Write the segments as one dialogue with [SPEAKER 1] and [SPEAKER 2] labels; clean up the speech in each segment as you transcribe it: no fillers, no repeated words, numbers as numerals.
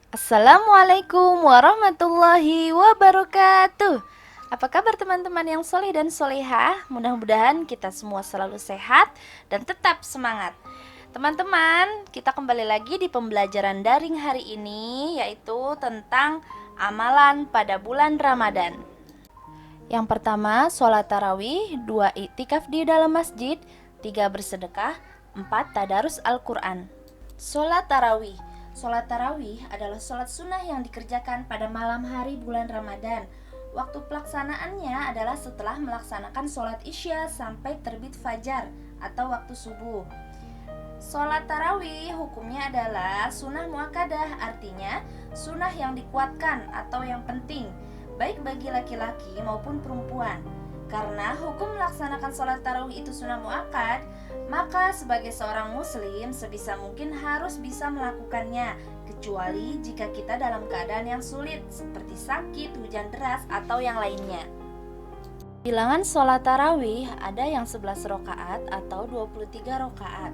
[SPEAKER 1] Assalamualaikum warahmatullahi wabarakatuh. Apa kabar teman-teman yang soleh dan solehah? Mudah-mudahan kita semua selalu sehat dan tetap semangat. Teman-teman, kita kembali lagi di pembelajaran daring hari ini, yaitu tentang amalan pada bulan Ramadan. Yang pertama, sholat tarawih, 2 iktikaf di dalam masjid, 3 bersedekah, 4 tadarus Al-Quran. Sholat tarawih. Sholat tarawih adalah sholat sunnah yang dikerjakan pada malam hari bulan Ramadan. Waktu pelaksanaannya adalah setelah melaksanakan sholat isya sampai terbit fajar atau waktu subuh. Sholat tarawih hukumnya adalah sunnah muakkadah, artinya sunnah yang dikuatkan atau yang penting, baik bagi laki-laki maupun perempuan. Karena hukum melaksanakan sholat tarawih itu sunnah muakkad, maka sebagai seorang muslim sebisa mungkin harus bisa melakukannya, kecuali jika kita dalam keadaan yang sulit seperti sakit, hujan deras, atau yang lainnya. Bilangan sholat tarawih ada yang 11 rakaat atau 23 rakaat.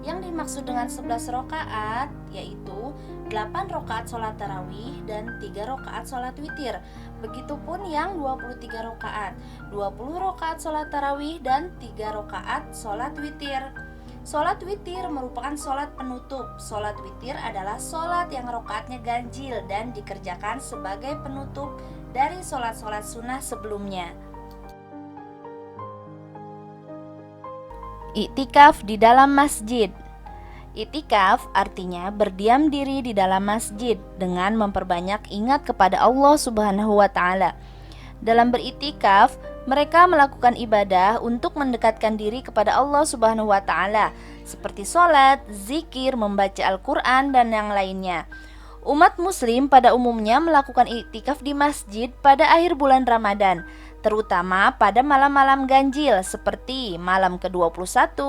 [SPEAKER 1] Yang dimaksud dengan 11 rakaat yaitu 8 rakaat sholat tarawih dan 3 rakaat sholat witir. Begitupun yang 23 rakaat, 20 rakaat sholat tarawih dan 3 rakaat sholat witir. Sholat witir merupakan sholat penutup. Sholat witir adalah sholat yang rakaatnya ganjil dan dikerjakan sebagai penutup dari sholat-sholat sunnah sebelumnya. Iktikaf di dalam masjid. Iktikaf artinya berdiam diri di dalam masjid dengan memperbanyak ingat kepada Allah Subhanahu wa taala. Dalam beriktikaf, mereka melakukan ibadah untuk mendekatkan diri kepada Allah Subhanahu wa taala, seperti sholat, zikir, membaca Al-Qur'an dan yang lainnya. Umat muslim pada umumnya melakukan iktikaf di masjid pada akhir bulan Ramadan, terutama pada malam-malam ganjil seperti malam ke-21,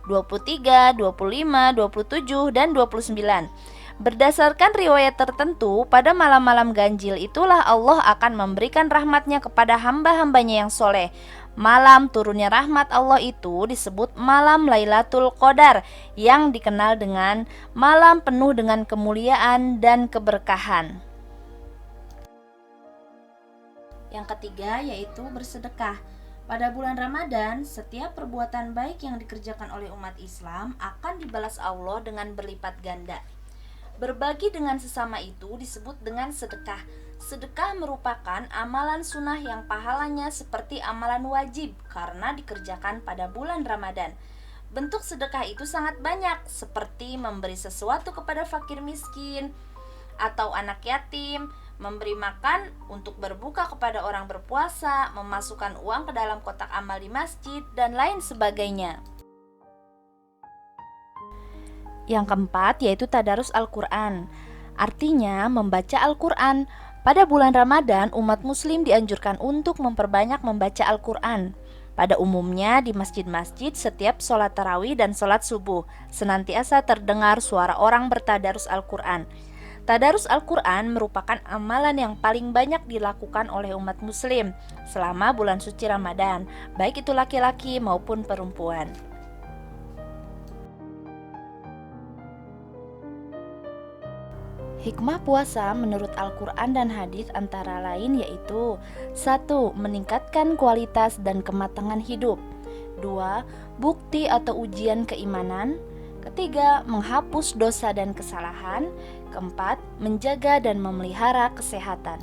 [SPEAKER 1] 23, 25, 27, dan 29. Berdasarkan riwayat tertentu, pada malam-malam ganjil itulah Allah akan memberikan rahmatnya kepada hamba-hambanya yang soleh. Malam turunnya rahmat Allah itu disebut malam Lailatul Qadar, yang dikenal dengan malam penuh dengan kemuliaan dan keberkahan. Yang ketiga yaitu bersedekah. Pada bulan Ramadan, setiap perbuatan baik yang dikerjakan oleh umat Islam akan dibalas Allah dengan berlipat ganda. Berbagi dengan sesama itu disebut dengan sedekah. Sedekah merupakan amalan sunnah yang pahalanya seperti amalan wajib karena dikerjakan pada bulan Ramadan. Bentuk sedekah itu sangat banyak, seperti memberi sesuatu kepada fakir miskin atau anak yatim, memberi makan untuk berbuka kepada orang berpuasa, memasukkan uang ke dalam kotak amal di masjid, dan lain sebagainya. Yang keempat yaitu tadarus Al-Quran. Artinya membaca Al-Quran. Pada bulan Ramadan, umat muslim dianjurkan untuk memperbanyak membaca Al-Quran. Pada umumnya di masjid-masjid setiap sholat tarawih dan sholat subuh senantiasa terdengar suara orang bertadarus Al-Quran. Tadarus Al-Quran merupakan amalan yang paling banyak dilakukan oleh umat muslim selama bulan suci Ramadan, baik itu laki-laki maupun perempuan. Hikmah puasa menurut Al-Quran dan hadis antara lain yaitu 1. Meningkatkan kualitas dan kematangan hidup. 2. Bukti atau ujian keimanan. Ketiga, menghapus dosa dan kesalahan. Keempat, menjaga dan memelihara kesehatan.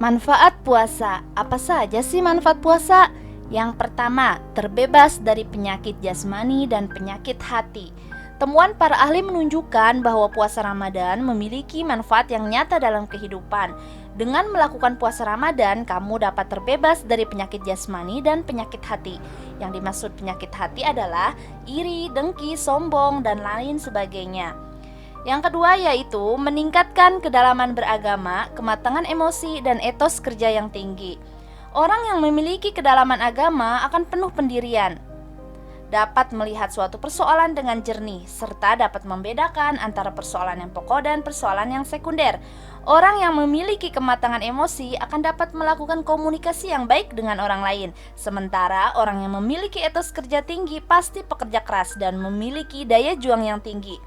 [SPEAKER 1] Manfaat puasa. Apa saja sih manfaat puasa? Yang pertama, terbebas dari penyakit jasmani dan penyakit hati. Temuan para ahli menunjukkan bahwa puasa Ramadan memiliki manfaat yang nyata dalam kehidupan. Dengan melakukan puasa Ramadan, kamu dapat terbebas dari penyakit jasmani dan penyakit hati. Yang dimaksud penyakit hati adalah iri, dengki, sombong, dan lain sebagainya. Yang kedua yaitu meningkatkan kedalaman beragama, kematangan emosi, dan etos kerja yang tinggi. Orang yang memiliki kedalaman agama akan penuh pendirian, dapat melihat suatu persoalan dengan jernih, serta dapat membedakan antara persoalan yang pokok dan persoalan yang sekunder. Orang yang memiliki kematangan emosi akan dapat melakukan komunikasi yang baik dengan orang lain. Sementara orang yang memiliki etos kerja tinggi pasti pekerja keras dan memiliki daya juang yang tinggi.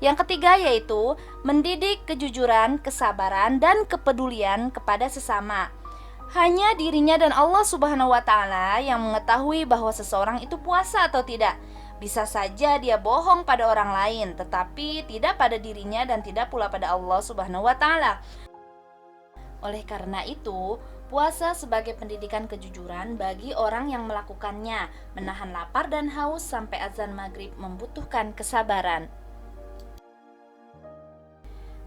[SPEAKER 1] Yang ketiga yaitu mendidik kejujuran, kesabaran, dan kepedulian kepada sesama. Hanya dirinya dan Allah Subhanahu wa Ta'ala yang mengetahui bahwa seseorang itu puasa atau tidak. Bisa saja dia bohong pada orang lain, tetapi tidak pada dirinya dan tidak pula pada Allah Subhanahu wa Ta'ala. Oleh karena itu, puasa sebagai pendidikan kejujuran bagi orang yang melakukannya, menahan lapar dan haus sampai azan maghrib membutuhkan kesabaran.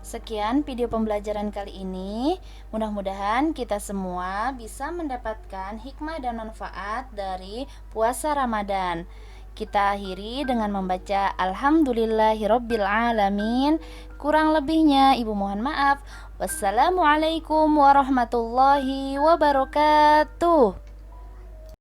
[SPEAKER 1] Sekian video pembelajaran kali ini. Mudah-mudahan kita semua bisa mendapatkan hikmah dan manfaat dari puasa Ramadan. Kita akhiri dengan membaca Alhamdulillahirabbil alamin. Kurang lebihnya Ibu mohon maaf. Wassalamualaikum warahmatullahi wabarakatuh.